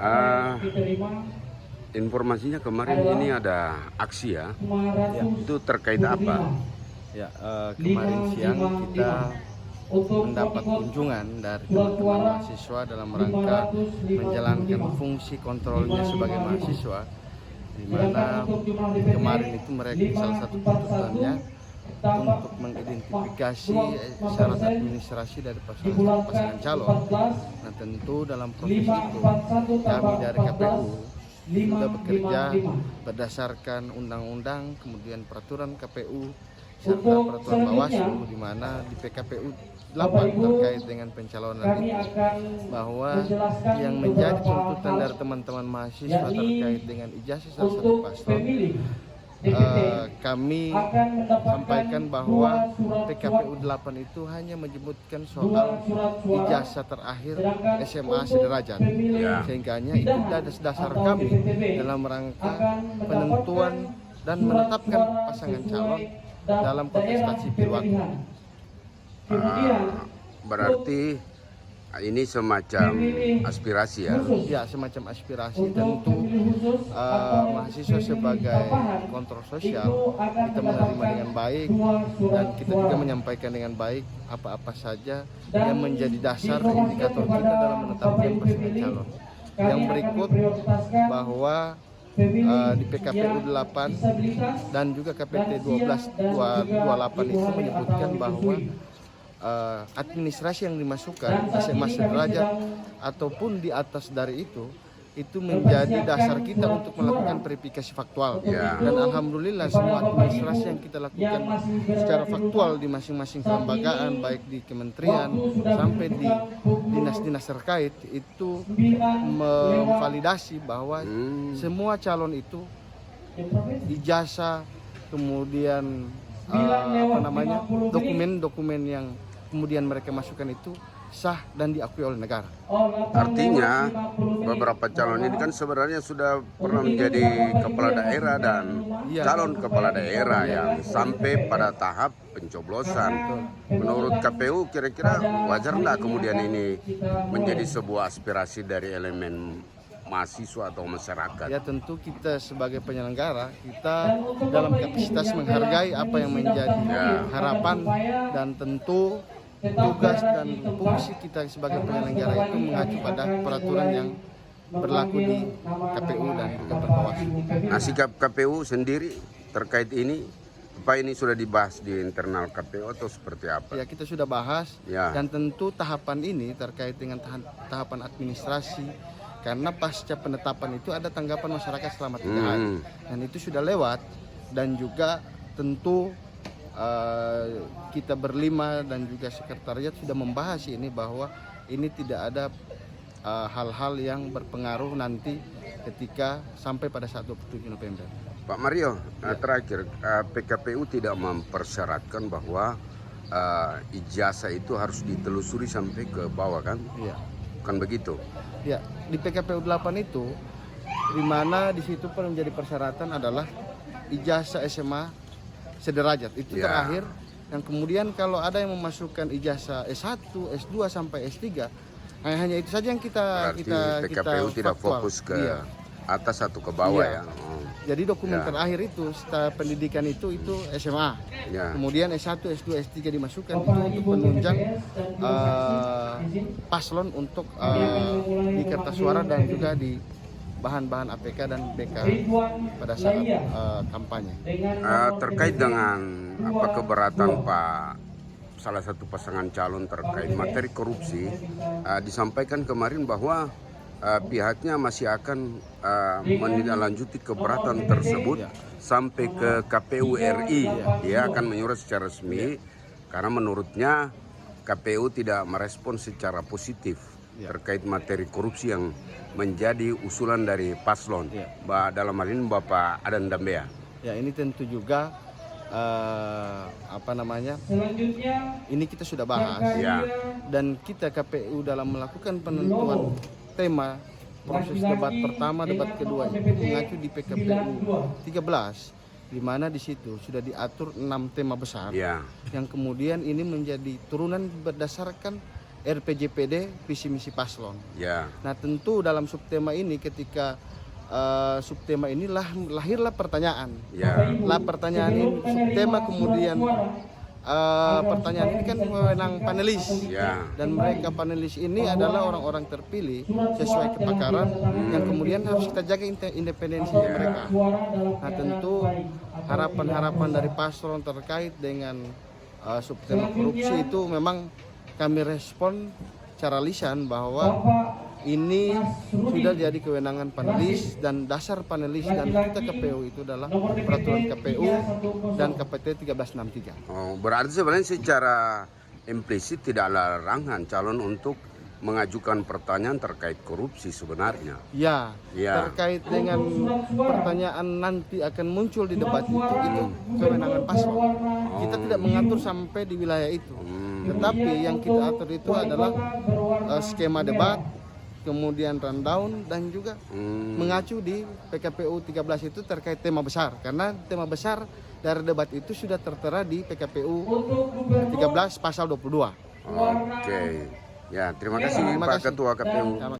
Ah, informasinya kemarin ini ada aksi ya. Itu terkait apa? Ya, kemarin siang kita mendapat kunjungan dari teman-teman mahasiswa dalam rangka menjalankan fungsi kontrolnya sebagai mahasiswa, di mana kemarin itu mereka salah satu tuntutannya untuk mengidentifikasi syarat administrasi dari pasangan calon. Nah, tentu dalam proses itu kami dari KPU sudah bekerja berdasarkan undang-undang, kemudian peraturan KPU serta peraturan Bawaslu, di mana di PKPU 8 terkait dengan pencalonan itu, bahwa yang menjadi tuntutan dari teman-teman mahasiswa terkait dengan ijazah salah satu paslon, kami sampaikan bahwa PKPU 8 itu hanya menyebutkan soal ijazah terakhir SMA sederajat, sehingga itu dasar kami dalam rangka penentuan dan menetapkan pasangan calon dalam kontestasi pilwaktu. Berarti ini semacam aspirasi ya? Ya, semacam aspirasi. Tentu mahasiswa sebagai kontrol sosial kita menerima dengan baik, dan kita juga menyampaikan dengan baik apa-apa saja yang menjadi dasar indikator kita dalam menetapkan pasangan calon. Yang berikut bahwa di PKPU 8 dan juga KPT 1228 itu menyebutkan bahwa administrasi yang dimasukkan SMA sederajat ataupun di atas dari itu menjadi dasar kita untuk melakukan verifikasi faktual. Dan alhamdulillah semua administrasi yang kita lakukan secara faktual di masing-masing kelembagaan, baik di kementerian sampai di dinas-dinas terkait, itu memvalidasi bahwa semua calon itu ijazah, kemudian dokumen-dokumen yang kemudian mereka masukkan itu sah dan diakui oleh negara. Artinya beberapa calon ini kan sebenarnya sudah pernah menjadi kepala daerah dan calon kepala daerah yang sampai pada tahap pencoblosan. Menurut KPU kira-kira wajar nggak kemudian ini menjadi sebuah aspirasi dari elemen mahasiswa atau masyarakat? Ya, tentu kita sebagai penyelenggara, kita dalam kapasitas menghargai apa yang menjadi harapan, dan tentu tugas dan fungsi kita sebagai penyelenggara itu mengacu pada peraturan yang berlaku di KPU dan juga Bawaslu. Nah, sikap KPU sendiri terkait ini, apa ini sudah dibahas di internal KPU atau seperti apa? Ya, kita sudah bahas, dan tentu tahapan ini terkait dengan tahapan administrasi, karena pasca penetapan itu ada tanggapan masyarakat selama 3 hari, dan itu sudah lewat. Dan juga tentu kita berlima dan juga sekretariat sudah membahas ini, bahwa ini tidak ada hal-hal yang berpengaruh nanti ketika sampai pada saat 27 November. Pak Mario, terakhir, PKPU tidak mempersyaratkan bahwa ijazah itu harus ditelusuri sampai ke bawah, kan? Iya. Kan begitu? Ya, di PKPU 8 itu, di mana di situ pun menjadi persyaratan adalah ijazah SMA sederajat itu terakhir, dan kemudian kalau ada yang memasukkan ijazah S1, S2 sampai S3, hanya itu saja yang kita PKPU tidak faktual. fokus ke atas atau ke bawah ya. Jadi dokumen terakhir itu setelah pendidikan itu SMA. Kemudian S1, S2, S3 dimasukkan itu untuk menunjang paslon untuk di kertas suara dan juga di bahan-bahan APK dan BK pada saat kampanye. Terkait dengan keberatan Pak salah satu pasangan calon terkait materi korupsi, disampaikan kemarin bahwa pihaknya masih akan menindaklanjuti keberatan tersebut sampai ke KPU RI. Dia akan menyurat secara resmi karena menurutnya KPU tidak merespon secara positif terkait materi korupsi yang menjadi usulan dari paslon. Dalam hal ini Bapak Adan Dambea. Ya, ini tentu juga selanjutnya ini kita sudah bahas, dan kita KPU dalam melakukan penentuan tema proses debat pertama, debat kedua itu mengacu di PKPU 13, di mana di situ sudah diatur 6 tema besar yang kemudian ini menjadi turunan berdasarkan RPJPD visi misi paslon. Ya. Nah tentu dalam subtema ini ketika subtema ini lahirlah pertanyaan. Ya. Lah pertanyaan ini subtema kemudian pertanyaan ini kan wewenang panelis. Ya. Dan mereka panelis ini adalah orang-orang terpilih sesuai kepakaran yang kemudian harus kita jaga independensinya mereka. Nah tentu harapan-harapan dari paslon terkait dengan subtema korupsi itu memang kami respon secara lisan bahwa ini sudah jadi kewenangan panelis dan dasar panelis dan kita KPU itu adalah peraturan KPU dan KPT 1363. Oh, berarti sebenarnya secara implisit tidak larangan calon untuk mengajukan pertanyaan terkait korupsi sebenarnya. Ya, Ya. terkait dengan pertanyaan nanti akan muncul di debat itu kewenangan paslon. Kita tidak mengatur sampai di wilayah itu. Tetapi yang kita atur itu adalah skema debat, kemudian rundown dan juga mengacu di PKPU 13 itu terkait tema besar. Karena tema besar dari debat itu sudah tertera di PKPU 13 pasal 22. Oke. Ya, terima kasih Pak Ketua KPU.